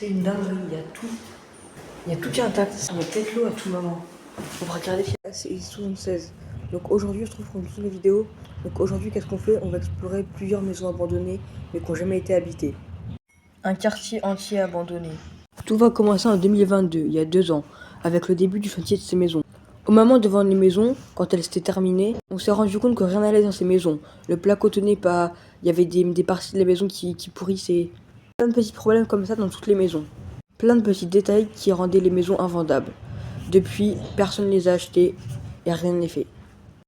C'est une dinguerie, il y a tout. Il y a tout qui est intact. Il y a peut-être l'eau à tout moment. On va regarder. C'est 76. Donc aujourd'hui, je trouve qu'on tourne une vidéo. Donc aujourd'hui, qu'est-ce qu'on fait? On va explorer plusieurs maisons abandonnées, mais qui n'ont jamais été habitées. Un quartier entier abandonné. Tout va commencer en 2022, il y a 2 ans, avec le début du chantier de ces maisons. Au moment devant les maisons, quand elles s'étaient terminées, on s'est rendu compte que rien n'allait dans ces maisons. Le placo tenait pas, il y avait des parties de la maison qui pourrissaient. Plein de petits problèmes comme ça dans toutes les maisons. Plein de petits détails qui rendaient les maisons invendables. Depuis, personne ne les a achetées et rien n'est fait.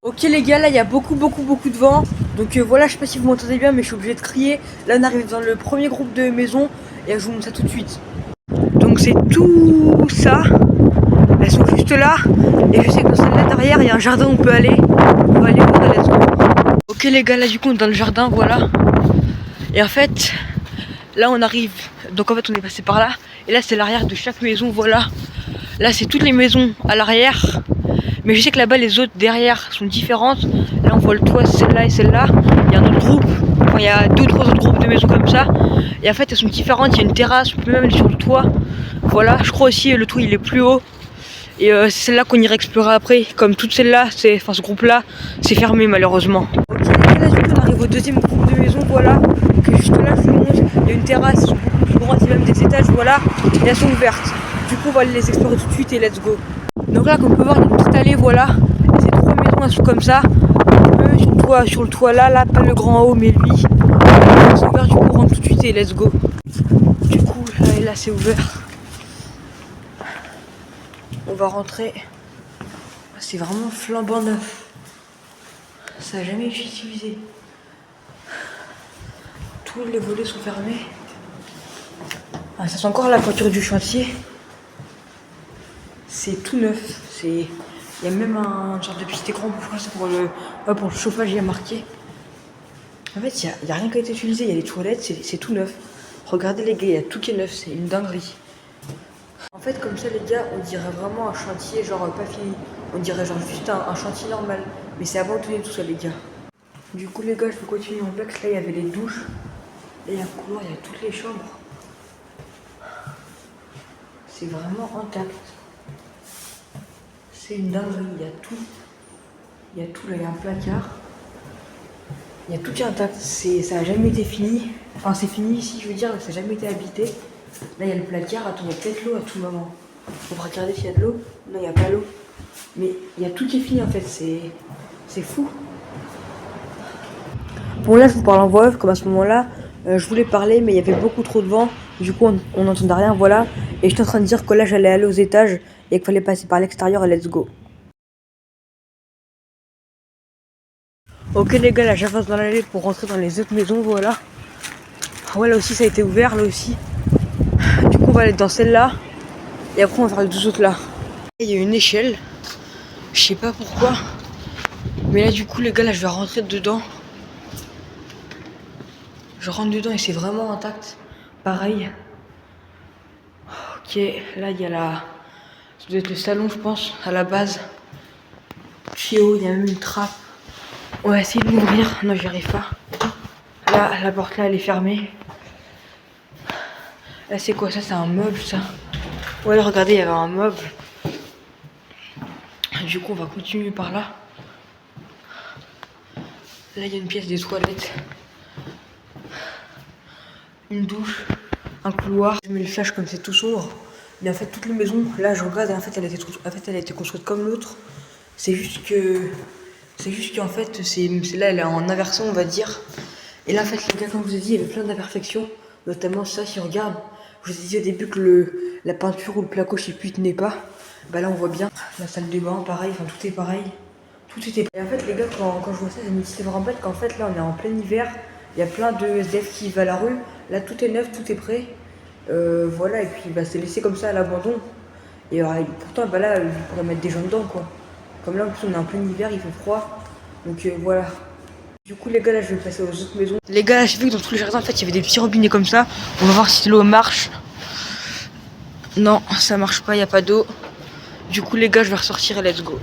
Ok les gars, là il y a beaucoup de vent. Donc voilà, je sais pas si vous m'entendez bien, mais je suis obligé de crier. Là on arrive dans le premier groupe de maisons et je vous montre ça tout de suite. Donc c'est tout ça. Elles sont juste là. Et je sais que dans celle-là derrière, il y a un jardin où on peut aller. On va aller voir, let's go. Ok les gars, là du coup on est dans le jardin, voilà. Et en fait, là on arrive. Donc en fait on est passé par là. Et là c'est l'arrière de chaque maison, voilà. Là c'est toutes les maisons à l'arrière. Mais je sais que là-bas les autres derrière sont différentes. Là on voit le toit, celle-là et celle-là. Il y a un autre groupe. Enfin il y a 2 ou 3 autres groupes de maisons comme ça. Et en fait elles sont différentes. Il y a une terrasse, on peut même aller sur le toit. Voilà, je crois aussi le toit il est plus haut. Et c'est celle-là qu'on ira explorer après. Comme toutes celles-là, enfin ce groupe-là, c'est fermé malheureusement. Ok, là du coup on arrive au deuxième groupe de maisons, voilà. Donc juste là je vous montre, il y a une terrasse, elles sont beaucoup plus grandes, il y a même des étages, voilà. Et elles sont ouvertes. Du coup on va aller les explorer tout de suite et let's go. Donc là comme on peut voir il y a une petite allée, voilà. Et ces 3 maisons elles sont comme ça. Sur le toit là, pas le grand haut mais lui. C'est ouvert, du coup on rentre tout de suite et let's go. Du coup là c'est ouvert. On va rentrer. C'est vraiment flambant neuf. Ça n'a jamais été utilisé. Tous les volets sont fermés. Ah, ça sent encore la peinture du chantier. C'est tout neuf. Il y a même un genre de petit écran pour le chauffage, il y a marqué. En fait, il n'y a rien qui a été utilisé. Il y a les toilettes, c'est tout neuf. Regardez les gars, il y a tout qui est neuf. C'est une dinguerie. En fait, comme ça, les gars, on dirait vraiment un chantier, genre pas fini. On dirait genre juste un chantier normal. Mais c'est abandonné tout ça, les gars. Du coup, les gars, je vais continuer en bloc. Là, il y avait les douches. Là, il y a un couloir, il y a toutes les chambres. C'est vraiment intact. C'est une dinguerie, il y a tout. Il y a tout, là, il y a un placard. Il y a tout qui est intact. Ça n'a jamais été fini. Enfin, c'est fini ici, je veux dire, ça n'a jamais été habité. Là, il y a le placard. Attends, il y a peut-être l'eau à tout moment. On va regarder s'il y a de l'eau. Non, il n'y a pas l'eau. Mais il y a tout qui est fini en fait. C'est fou. Bon, là, je vous parle en voix off, comme à ce moment-là, je voulais parler, mais il y avait beaucoup trop de vent. Du coup, on n'entendait rien, voilà. Et j'étais en train de dire que là, j'allais aller aux étages et qu'il fallait passer par l'extérieur et let's go. Ok, les gars, là, j'avance dans l'allée pour rentrer dans les autres maisons, voilà. Ouais, là aussi, ça a été ouvert, là aussi. Du coup, on va aller dans celle-là. Et après, on va faire les 2 autres là. Il y a une échelle. Je sais pas pourquoi. Mais là, du coup, les gars, là, je vais rentrer dedans. Je rentre dedans et c'est vraiment intact. Pareil. Ok, là, il y a ça doit être le salon, je pense, à la base. Qui est haut, il y a même une trappe. On va essayer de l'ouvrir. Non, j'y arrive pas. Là, la porte là, elle est fermée. Là, c'est quoi ça? C'est un meuble, ça. Ouais, là, regardez, il y avait un meuble. Du coup, on va continuer par là. Là, il y a une pièce des toilettes. Une douche. Un couloir. Je mets le flash comme c'est tout sombre. Mais en fait, toutes les maisons, là, je regarde et en fait, elle a été construite comme l'autre. C'est juste qu'en fait, là, elle est en inversion, on va dire. Et là, en fait, les gars, comme je vous ai dit, il y avait plein d'imperfections. Notamment ça, si on regarde. Je vous ai dit au début que la peinture ou le placo, je sais plus, tenait pas. Bah là, on voit bien. La salle de bain, pareil. Enfin, tout est pareil. Tout était. Et en fait, les gars, quand je vois ça, je me dis, c'est vraiment bête qu'en fait, là, on est en plein hiver. Il y a plein de SDF qui vivent à la rue. Là, tout est neuf, tout est prêt. Voilà, et puis bah, c'est laissé comme ça à l'abandon. Et pourtant, bah là, il pourrait mettre des gens dedans, quoi. Comme là, en plus, on est en plein hiver, il fait froid. Donc voilà. Du coup, les gars, là, je vais passer aux autres maisons. Les gars, là, j'ai vu que dans tous les jardins, en fait, il y avait des petits robinets comme ça. On va voir si l'eau marche. Non, ça marche pas, il n'y a pas d'eau. Du coup, les gars, je vais ressortir et let's go.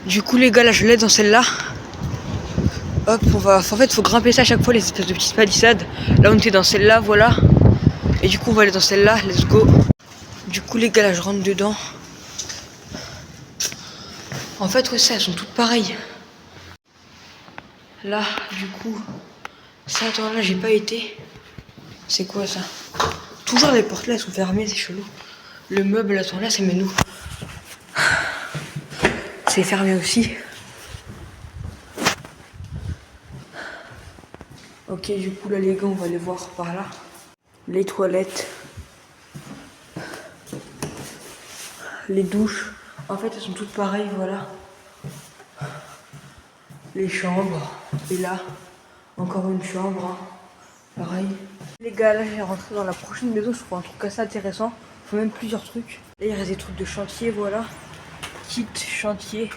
Du coup, les gars, là, je l'aide dans celle-là. Hop, en fait, faut grimper ça à chaque fois, les espèces de petites palissades. Là, on était dans celle-là, voilà. Et du coup on va aller dans celle-là, let's go. Du coup les gars là je rentre dedans. En fait ouais ça elles sont toutes pareilles. Là du coup ça attends là j'ai pas été. C'est quoi ça? Toujours les portes là elles sont fermées, c'est chelou. Le meuble attends là c'est nous. C'est fermé aussi. Ok du coup là les gars on va aller voir par là. Les toilettes. Les douches. En fait elles sont toutes pareilles voilà. Les chambres. Et là encore une chambre. Hein. Pareil. Les gars là j'ai rentré dans la prochaine maison, je trouve un truc assez intéressant. Il faut même plusieurs trucs. Là il y a des trucs de chantier voilà. Kit chantier.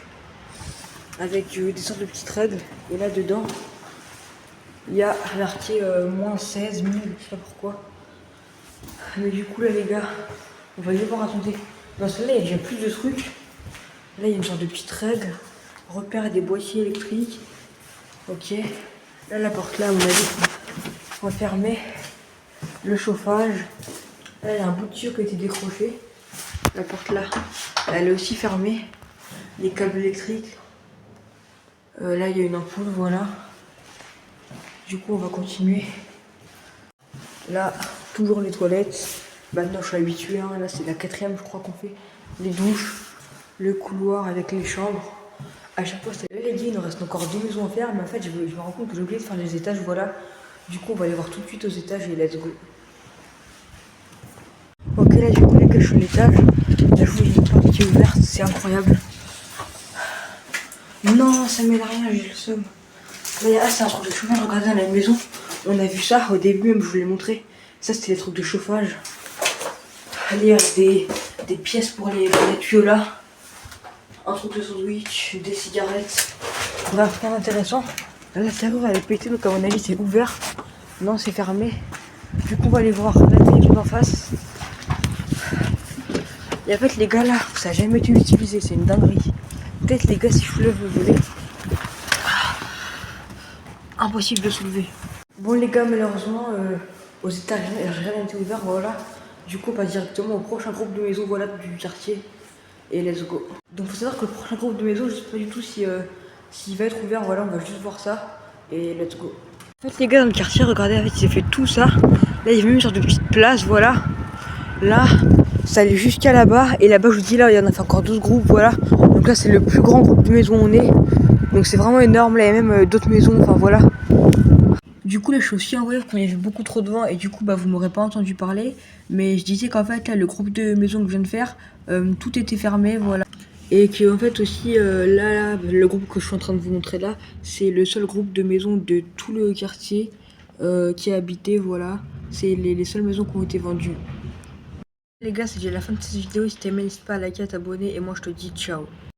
Avec des sortes de petites règles. Et là dedans il y a marqué moins 16 000, je sais pas pourquoi. Mais du coup là les gars, on va aller voir, attendez. Dans celle-là il y a déjà plus de trucs. Là il y a une sorte de petite règle. Repère des boîtiers électriques. Ok. Là la porte là à mon avis, on va fermer. Le chauffage. Là il y a un bout de tuyau qui a été décroché. La porte là, elle est aussi fermée. Les câbles électriques. Là il y a une ampoule, voilà. Du coup on va continuer. Là, toujours les toilettes. Maintenant je suis habitué, hein. Là c'est la 4e je crois qu'on fait. Les douches, le couloir avec les chambres. À chaque fois, là les gars, il nous reste encore 2 maisons à faire. Mais en fait je me rends compte que j'ai oublié de faire les étages, voilà. Du coup on va aller voir tout de suite aux étages et let's go. Ok là du coup les gars je suis à l'étage. Là je vois une porte qui est ouverte, c'est incroyable. Non ça mène à rien, j'ai le seum. Là c'est un truc de chauffage, regardez dans la maison. On a vu ça au début, même je vous l'ai montré. Ça c'était les trucs de chauffage. Allez, des pièces pour les tuyaux là. Un truc de sandwich, des cigarettes. Bref, très intéressant. Là la serrure elle est pétée, donc à mon avis c'est ouvert. Non c'est fermé. Du coup on va aller voir la maison d'en face. Et en fait les gars là, ça n'a jamais été utilisé, c'est une dinguerie. Peut-être les gars si je soulève le volet. Impossible de soulever. Bon les gars malheureusement aux étages rien n'a été ouvert voilà. Du coup on passe directement au prochain groupe de maisons voilà du quartier. Et let's go. Donc faut savoir que le prochain groupe de maisons je sais pas du tout si s'il va être ouvert, voilà on va juste voir ça. Et let's go. En fait les gars dans le quartier regardez en fait il s'est fait tout ça. Là il y a même une sorte de petite place voilà. Là ça allait jusqu'à là-bas. Et là-bas je vous dis là il y en a fait encore 12 groupes voilà. Donc là c'est le plus grand groupe de maisons où on est. Donc c'est vraiment énorme, là il y a même d'autres maisons, enfin voilà. Du coup là je suis aussi en wave quand il y avait beaucoup trop de vent et du coup bah vous m'aurez pas entendu parler. Mais je disais qu'en fait là le groupe de maisons que je viens de faire, tout était fermé voilà. Et que en fait aussi là le groupe que je suis en train de vous montrer là, c'est le seul groupe de maisons de tout le quartier qui est habité voilà. C'est les seules maisons qui ont été vendues. Les gars c'est déjà la fin de cette vidéo, si t'aimais n'hésite pas à liker, à t'abonner et moi je te dis ciao.